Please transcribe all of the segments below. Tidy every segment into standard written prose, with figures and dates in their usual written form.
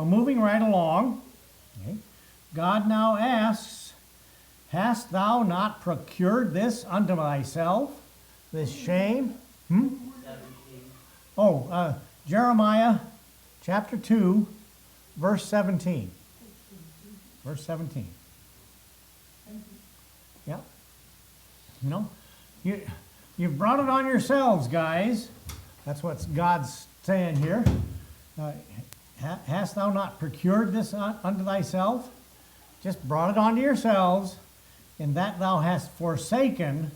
moving right along, okay, God now asks, hast thou not procured this unto thyself, this shame? Oh, Jeremiah chapter 2, verse 17. Verse 17. Yeah. You know, you've brought it on yourselves, guys. That's what God's saying here. Hast thou not procured this unto thyself? Just brought it onto yourselves, in that thou hast forsaken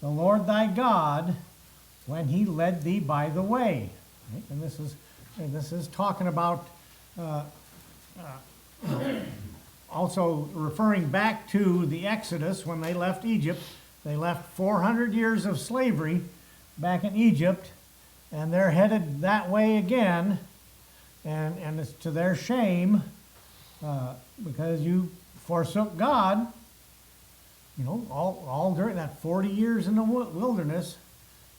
the Lord thy God when he led thee by the way. Right? And this is talking about also referring back to the Exodus when they left Egypt. They left 400 years of slavery back in Egypt, and they're headed that way again, and it's to their shame because you forsook God. You know, all during that 40 years in the wilderness,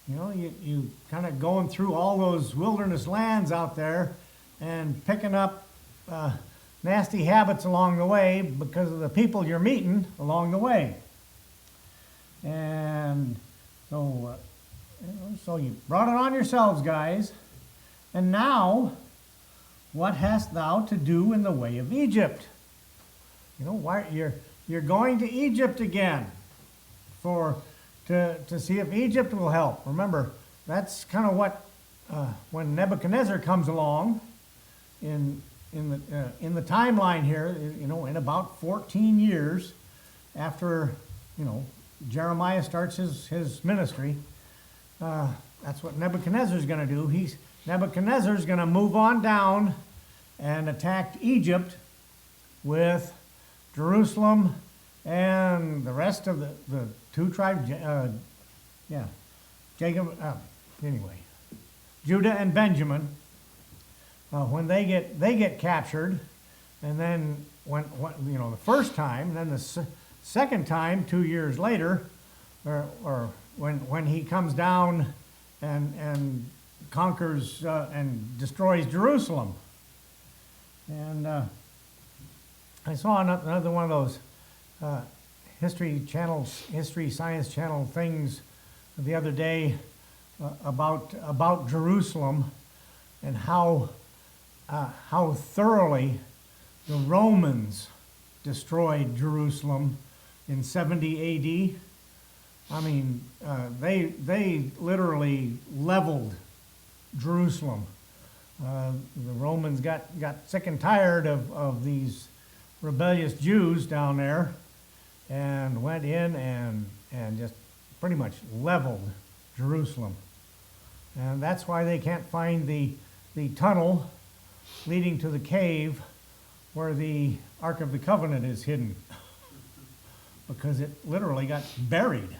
you know, you kind of going through all those wilderness lands out there and picking up nasty habits along the way because of the people you're meeting along the way. And so, so you brought it on yourselves, guys. And now, what hast thou to do in the way of Egypt? You know, why you're going to Egypt again to see if Egypt will help. Remember, that's kind of what when Nebuchadnezzar comes along in the timeline here. You know, in about 14 years after, you know, Jeremiah starts his ministry. That's what Nebuchadnezzar is going to do. Nebuchadnezzar is going to move on down and attack Egypt with Jerusalem and the rest of the two tribes. Jacob. Anyway, Judah and Benjamin. When they get captured, and then when you know the first time, then the second time 2 years later, or when he comes down and conquers and destroys Jerusalem. And I saw another one of those History Science Channel things the other day about Jerusalem and how thoroughly the Romans destroyed Jerusalem in 70 A.D. I mean, they literally leveled Jerusalem. The Romans got sick and tired of these rebellious Jews down there and went in and just pretty much leveled Jerusalem. And that's why they can't find the tunnel leading to the cave where the Ark of the Covenant is hidden, because it literally got buried.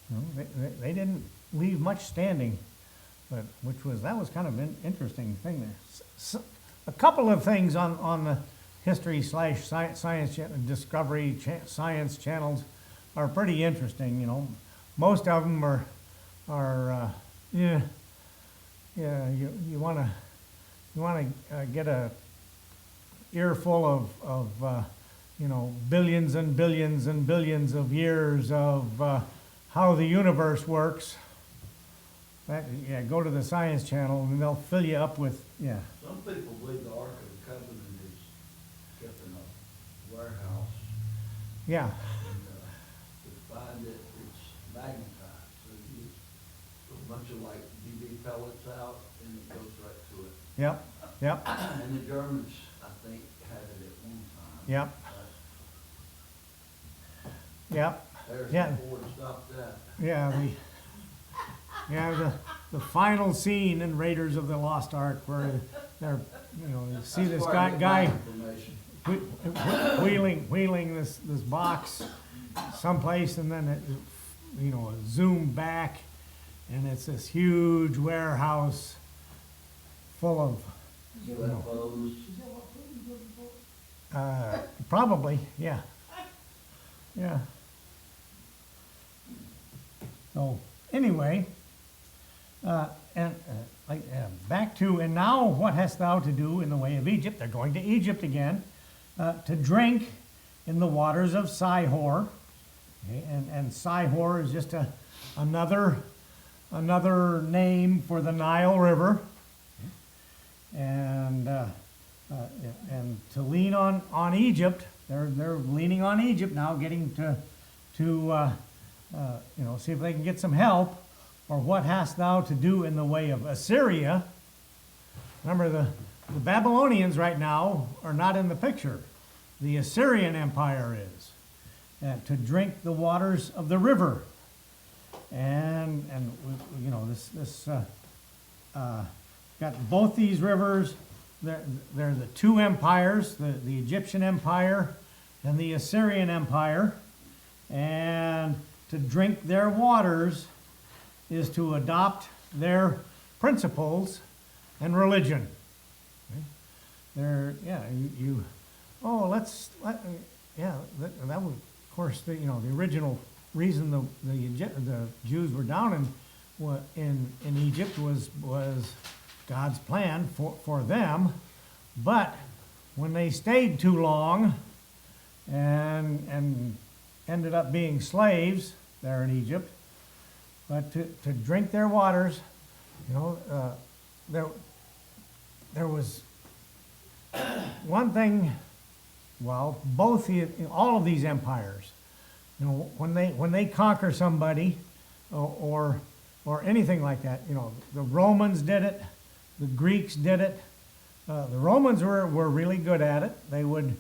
You know, they didn't leave much standing, but that was kind of an interesting thing there. So, a couple of things on the History / Science Discovery Science channels are pretty interesting. You know, most of them are you want to get a earful of you know, billions and billions and billions of years of how the universe works. Go to the Science Channel and they'll fill you up with, Some people believe the Ark of the Covenant is kept in a warehouse. Yeah. And to find it, it's magnetized. So you put a bunch of like DV pellets out and it goes right to it. Yep. And the Germans, I think, had it at one time. Yep. There's Yeah. before to stop that. The final scene in Raiders of the Lost Ark where they're, you know, you see this guy wheeling this box someplace, and then it, you know, zoom back, and it's this huge warehouse full of, you know, probably, yeah. So anyway, Back to, and now what hast thou to do in the way of Egypt? They're going to Egypt again, to drink in the waters of Sihor. Okay, and Sihor is just another name for the Nile River. And to lean on Egypt, they're leaning on Egypt now, getting to see if they can get some help. Or what hast thou to do in the way of Assyria? Remember, the Babylonians right now are not in the picture. The Assyrian Empire is. To drink the waters of the river. And got both these rivers. They're the two empires, the Egyptian Empire and the Assyrian Empire. And to drink their waters is to adopt their principles and religion. Okay? That was, of course, the original reason the Jews were down in Egypt was God's plan for them. But when they stayed too long and ended up being slaves there in Egypt, but to drink their waters, there was one thing. Well, all of these empires, when they conquer somebody, or anything like that, the Romans did it, the Greeks did it. The Romans were really good at it. They would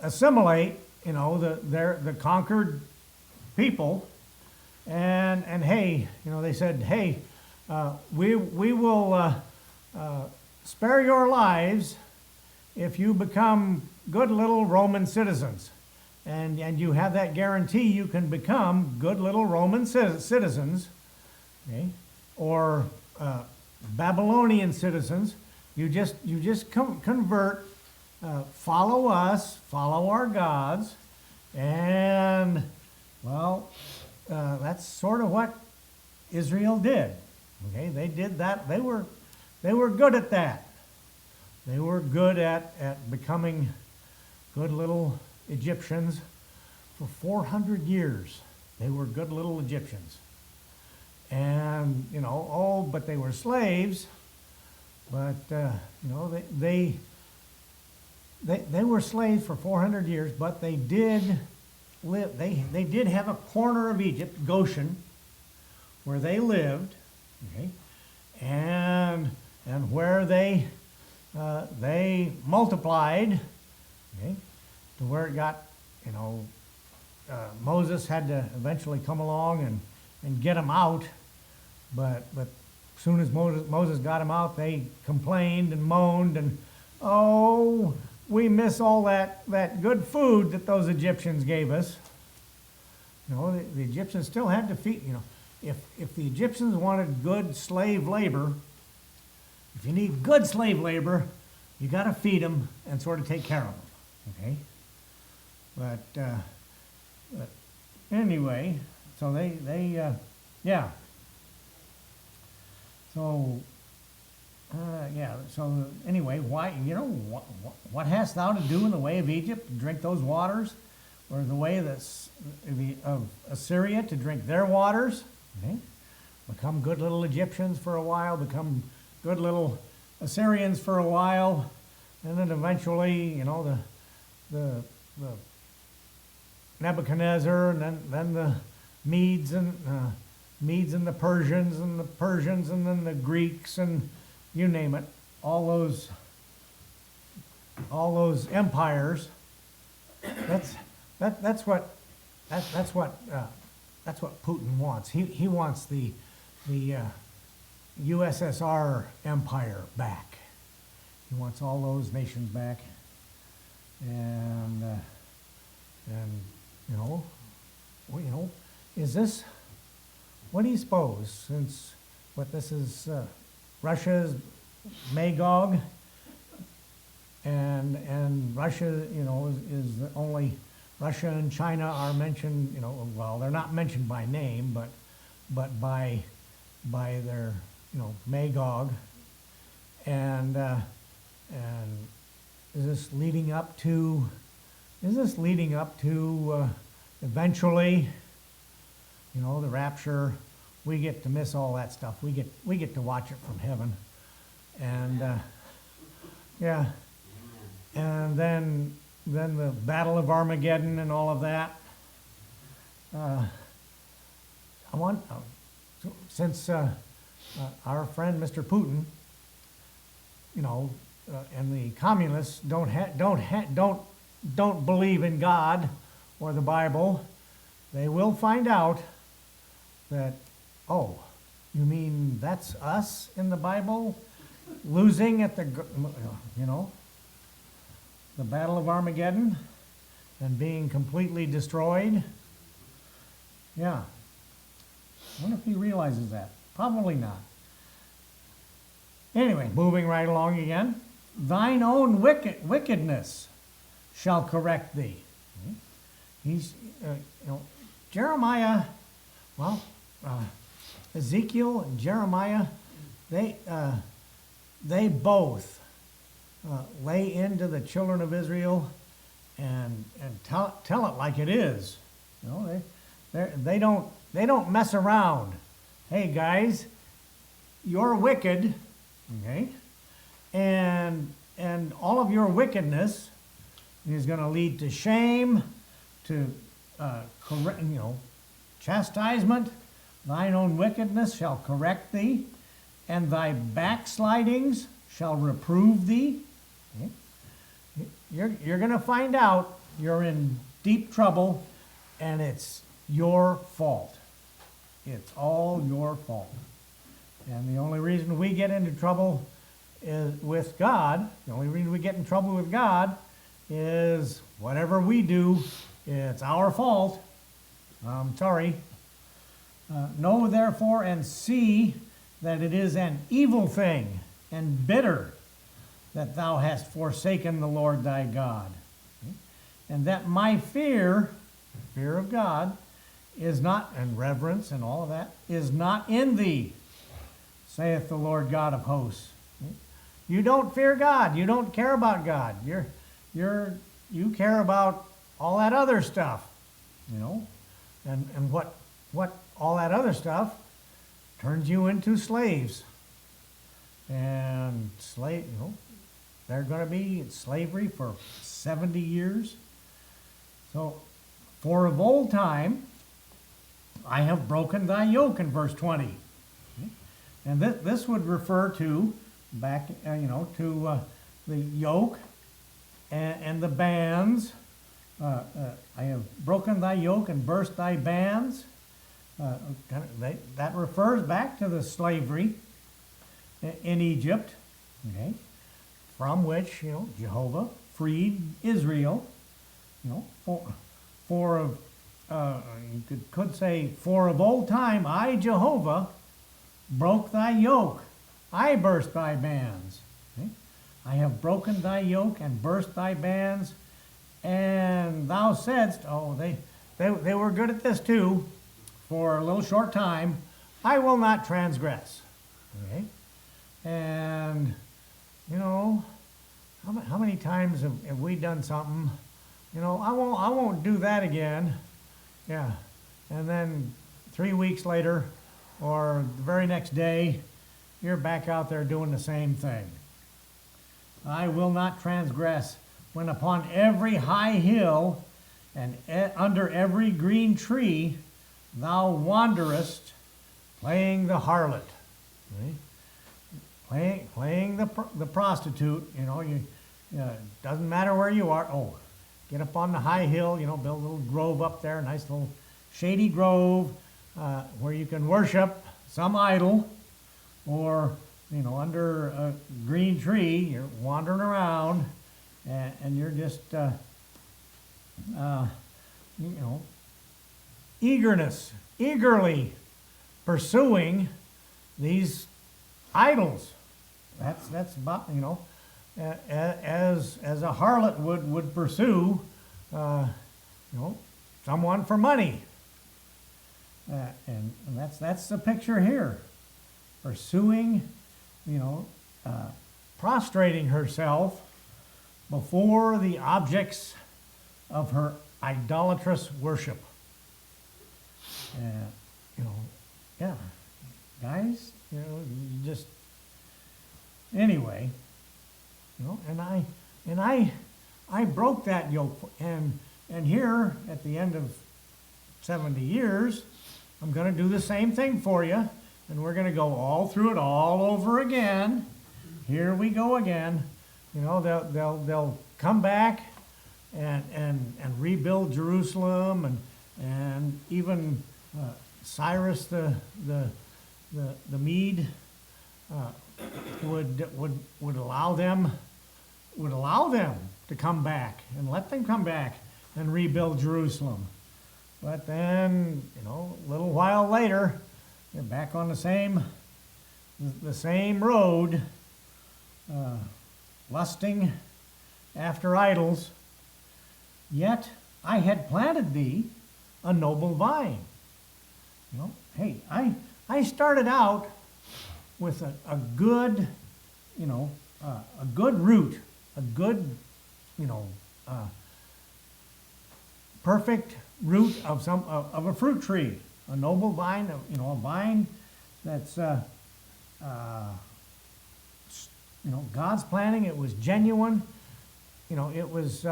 assimilate, the conquered people. And hey, they said, hey, we will spare your lives if you become good little Roman citizens. And you have that guarantee you can become good little Roman citizens, okay? Or Babylonian citizens. You just convert, follow us, follow our gods, and, well, that's sort of what Israel did. Okay, they did that. They were good at that. They were good at becoming good little Egyptians for 400 years. They were good little Egyptians. And but they were slaves. But they were slaves for 400 years. But they did live. They did have a corner of Egypt, Goshen, where they lived, okay, and where they multiplied, okay, to where it got, Moses had to eventually come along and get them out, but as soon as Moses got them out, they complained and moaned and, oh, we miss all that good food that those Egyptians gave us. The Egyptians still had to feed, if the Egyptians wanted good slave labor, if you need good slave labor, you got to feed them and sort of take care of them, okay? But anyway, so yeah. So, so anyway, why, what hast thou to do in the way of Egypt, to drink those waters, or the way of Assyria, to drink their waters? Okay? Become good little Egyptians for a while, become good little Assyrians for a while, and then eventually, the Nebuchadnezzar, and then the Medes and the Persians, and then the Greeks, and you name it, all those empires. That's what Putin wants. He wants the USSR empire back. He wants all those nations back, and is this, what do you suppose? Since this is Russia's Magog, and Russia, is the only, Russia and China are mentioned, well, they're not mentioned by name, but by by their, Magog, and is this leading up to? Eventually, the rapture? We get to miss all that stuff. We get to watch it from heaven, and yeah, and then the Battle of Armageddon and all of that. I want, since our friend Mr. Putin, and the communists don't believe in God or the Bible, they will find out that, oh, you mean that's us in the Bible losing at the Battle of Armageddon and being completely destroyed? Yeah. I wonder if he realizes that. Probably not. Anyway, moving right along again. Thine own wickedness shall correct thee. He's, Jeremiah, Ezekiel and Jeremiah, they both lay into the children of Israel and tell it like it is. They don't mess around. Hey guys, you're wicked, okay? And all of your wickedness is going to lead to shame, to chastisement. Thine own wickedness shall correct thee, and thy backslidings shall reprove thee. Okay? You're going to find out you're in deep trouble, and it's your fault. It's all your fault. And the only reason we get into trouble is with God, the only reason we get in trouble with God is whatever we do, it's our fault. I'm sorry. Know therefore and see that it is an evil thing and bitter that thou hast forsaken the Lord thy God. Okay? And that my fear of God, is not, and reverence and all of that, is not in thee, saith the Lord God of hosts. You don't fear God. You don't care about God. You care about all that other stuff, and what all that other stuff turns you into slaves. And they're going to be in slavery for 70 years. So, for of old time, I have broken thy yoke in verse 20. Okay? And this would refer to back, to the yoke and the bands. I have broken thy yoke and burst thy bands. That refers back to the slavery in Egypt, okay, from which Jehovah freed Israel. You could say, for of old time I, Jehovah, broke thy yoke. I burst thy bands. Okay? I have broken thy yoke and burst thy bands. And thou saidst, they were good at this too, for a little short time, I will not transgress. Okay? And, how many times have we done something? I won't do that again. Yeah. And then 3 weeks later, or the very next day, you're back out there doing the same thing. I will not transgress when upon every high hill and under every green tree thou wanderest, playing the harlot. Right? Playing the prostitute, doesn't matter where you are. Oh, get up on the high hill, build a little grove up there, a nice little shady grove where you can worship some idol, or, under a green tree, you're wandering around and you're just, eagerly pursuing these idols. That's about, as a harlot would pursue, someone for money. And that's the picture here. or suing, prostrating herself before the objects of her idolatrous worship. You know, yeah, guys, you just, anyway, and I broke that yoke, and here at the end of 70 years, I'm going to do the same thing for you, and we're going to go all through it all over again. Here we go again. They'll come back and rebuild Jerusalem, and even Cyrus the Mede would allow them to come back and let them come back and rebuild Jerusalem. But then, a little while later, they're back on the same road, lusting after idols. Yet I had planted thee a noble vine. Hey, I started out with a good, a good root, a good, perfect root of of a fruit tree, a noble vine, a vine that's God's planting. It was genuine. It was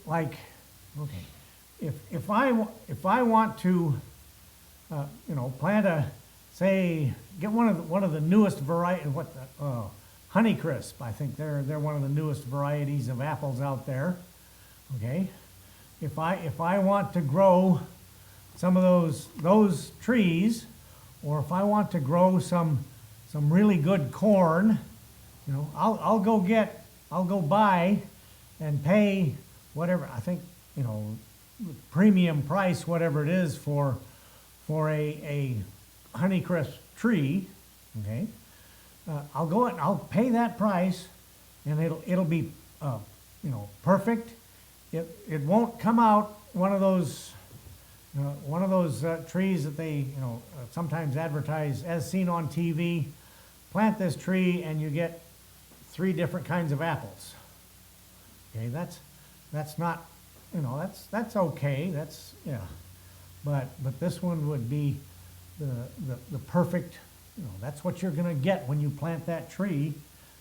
like, okay, if I want to plant get one of the newest variety, Honeycrisp. I think they're one of the newest varieties of apples out there. Okay, if I want to grow some of those trees, or if I want to grow some really good corn, I'll go buy and pay whatever, I think, premium price, whatever it is for a Honeycrisp tree. Okay, I'll go and I'll pay that price, and it'll be perfect. It won't come out one of those trees that they sometimes advertise as seen on TV. Plant this tree and you get 3 different kinds of apples. Okay, that's not, that's okay. That's, yeah, but this one would be the perfect. That's what you're going to get when you plant that tree,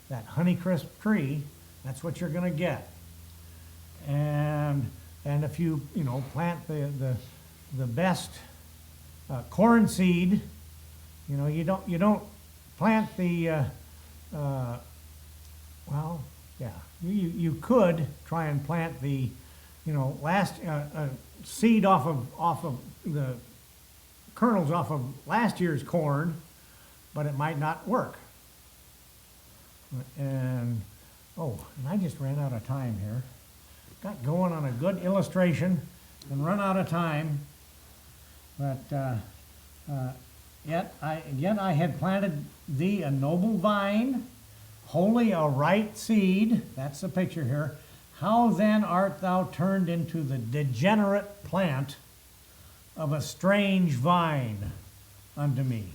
that Honeycrisp tree. That's what you're going to get. And if you plant the best corn seed, you don't plant the well, yeah, you could try and plant the last seed off of the kernels off of last year's corn, but it might not work. And I just ran out of time here. Got going on a good illustration and run out of time. But yet I had planted thee a noble vine, wholly a right seed. That's the picture here. How then art thou turned into the degenerate plant of a strange vine unto me?